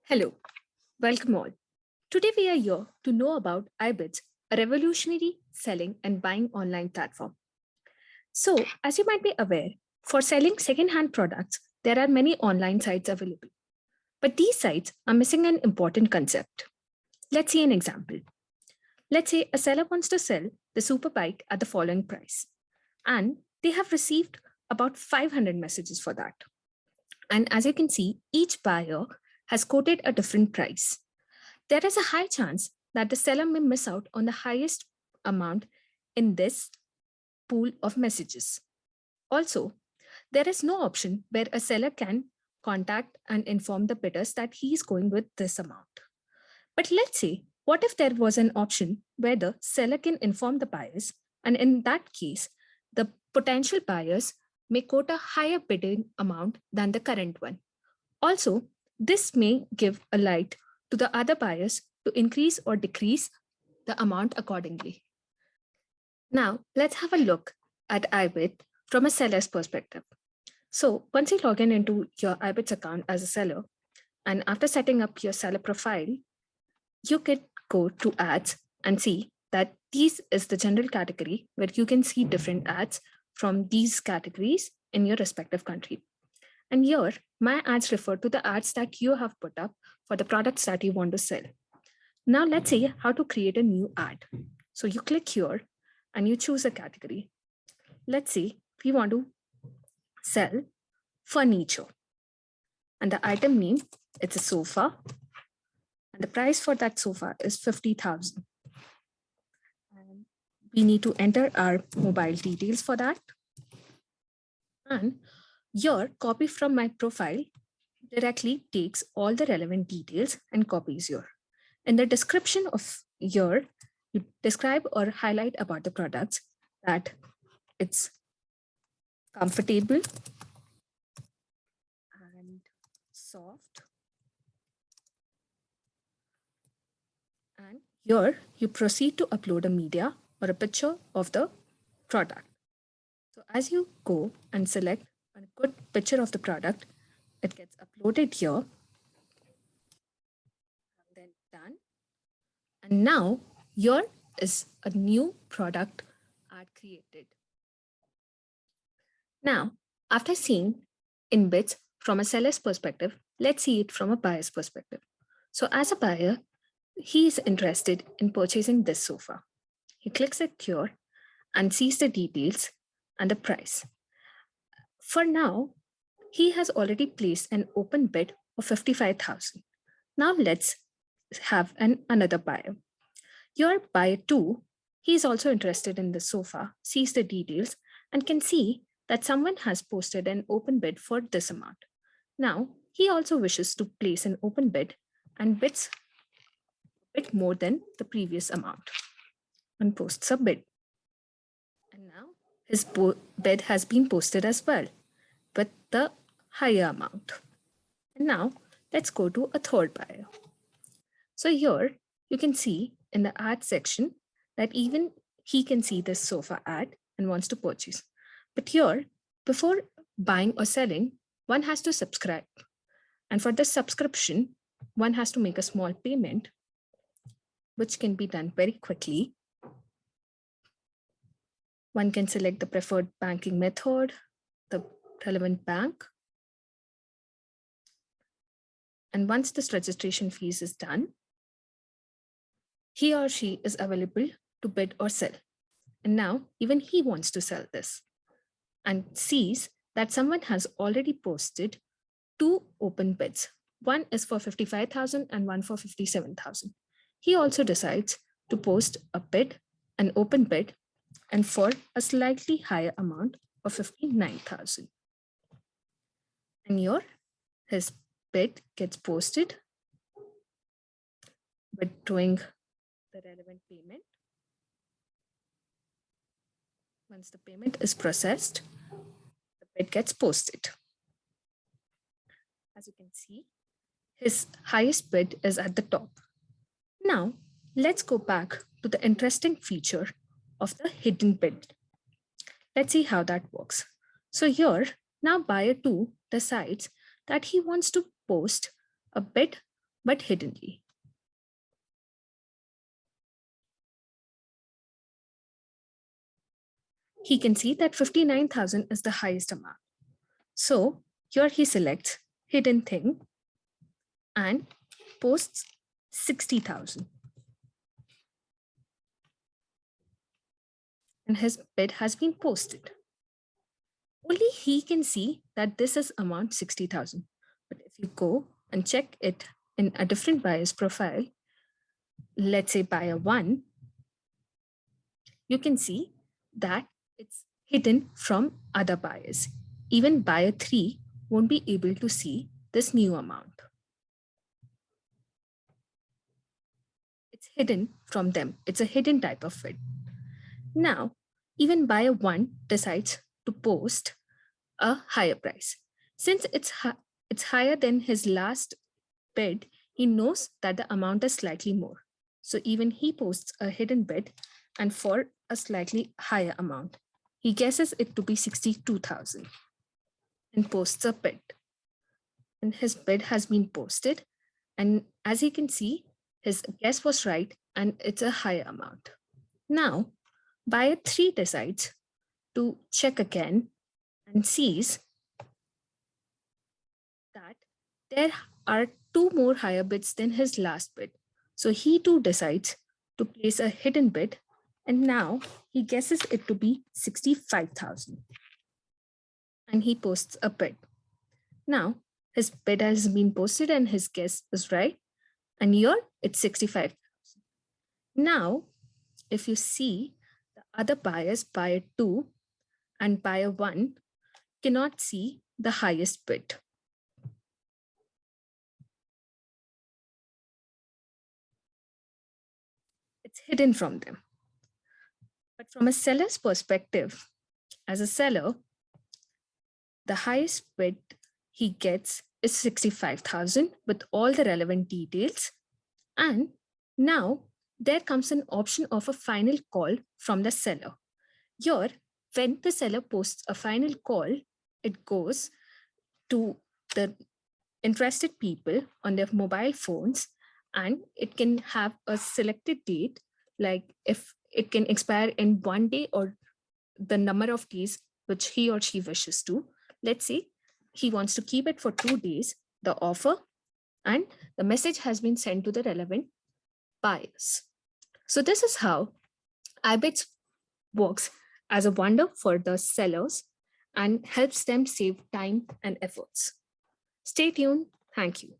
Hello, welcome all. Today we are here to know about iBids, a revolutionary selling and buying online platform. So, as you might be aware, for selling second-hand products, there are many online sites available. But these sites are missing an important concept. Let's see an example. Let's say a seller wants to sell the super bike at the following price, and they have received about 500 messages for that. And as you can see, each buyer has quoted a different price. There is a high chance that the seller may miss out on the highest amount in this pool of messages. Also, there is no option where a seller can contact and inform the bidders that he is going with this amount. But let's say, what if there was an option where the seller can inform the buyers, and in that case, the potential buyers may quote a higher bidding amount than the current one. Also, this may give a light to the other buyers to increase or decrease the amount accordingly. Now, let's have a look at iBid from a seller's perspective. So once you log in into your iBids account as a seller, and after setting up your seller profile, you can go to ads and see that this is the general category where you can see different ads from these categories in your respective country. And here, my ads refer to the ads that you have put up for the products that you want to sell. Now let's see how to create a new ad. So you click here and you choose a category. Let's say we want to sell furniture. And the item name, it's a sofa. And the price for that sofa is 50,000. And we need to enter our mobile details for that. And your copy from my profile directly takes all the relevant details and copies here. In the description of your, you describe or highlight about the products that it's comfortable and soft. And here you proceed to upload a media or a picture of the product. So as you go and select a good picture of the product, it gets uploaded here, and then done. And now here is a new product ad created. Now, after seeing iBids from a seller's perspective, let's see it from a buyer's perspective. So as a buyer, he is interested in purchasing this sofa. He clicks it here and sees the details and the price. For now, he has already placed an open bid of 55,000. Now let's have another buyer. Your buyer 2, he is also interested in the sofa, sees the details, and can see that someone has posted an open bid for this amount. Now, he also wishes to place an open bid and bids a bit more than the previous amount and posts a bid. And now his bid has been posted as well with the higher amount. And now let's go to a third buyer. So here you can see in the ad section that even he can see this sofa ad and wants to purchase. But here, before buying or selling, one has to subscribe. And for this subscription, one has to make a small payment, which can be done very quickly. One can select the preferred banking method, the relevant bank. And once this registration fees is done, he or she is available to bid or sell. And now even he wants to sell this and sees that someone has already posted 2 open bids. One is for 55,000 and one for 57,000. He also decides to post a bid, an open bid, and for a slightly higher amount of 59,000. And here his bid gets posted with doing the relevant payment. Once the payment is processed, the bid gets posted. As you can see, his highest bid is at the top. Now, let's go back to the interesting feature of the hidden bid. Let's see how that works. So here, now buyer 2 decides that he wants to post a bid but hiddenly. He can see that 59,000 is the highest amount. So here he selects hidden thing and posts 60,000. And his bid has been posted. Only he can see that this is amount 60,000. But if you go and check it in a different buyer's profile, let's say buyer 1, you can see that it's hidden from other buyers. Even buyer 3 won't be able to see this new amount. It's hidden from them. It's a hidden type of bid. Now, even buyer 1 decides to post a higher price. Since it's higher than his last bid, he knows that the amount is slightly more. So even he posts a hidden bid and for a slightly higher amount. He guesses it to be 62,000 and posts a bid. And his bid has been posted. And as you can see, his guess was right and it's a higher amount. Now, buyer 3 decides to check again and sees that there are 2 more higher bids than his last bid. So he too decides to place a hidden bid, and now he guesses it to be 65,000. And he posts a bid. Now his bid has been posted and his guess is right. And here it's 65,000. Now, if you see the other buyers, buyer 2 and buyer 1 cannot see the highest bid. It's hidden from them. But from a seller's perspective, as a seller, the highest bid he gets is 65,000 with all the relevant details. And now there comes an option of a final call from the seller. Here, when the seller posts a final call, it goes to the interested people on their mobile phones and it can have a selected date, like if it can expire in 1 day or the number of days which he or she wishes to. Let's say he wants to keep it for 2 days, the offer, and the message has been sent to the relevant buyers. So this is how iBids works as a wonder for the sellers and helps them save time and efforts. Stay tuned. Thank you.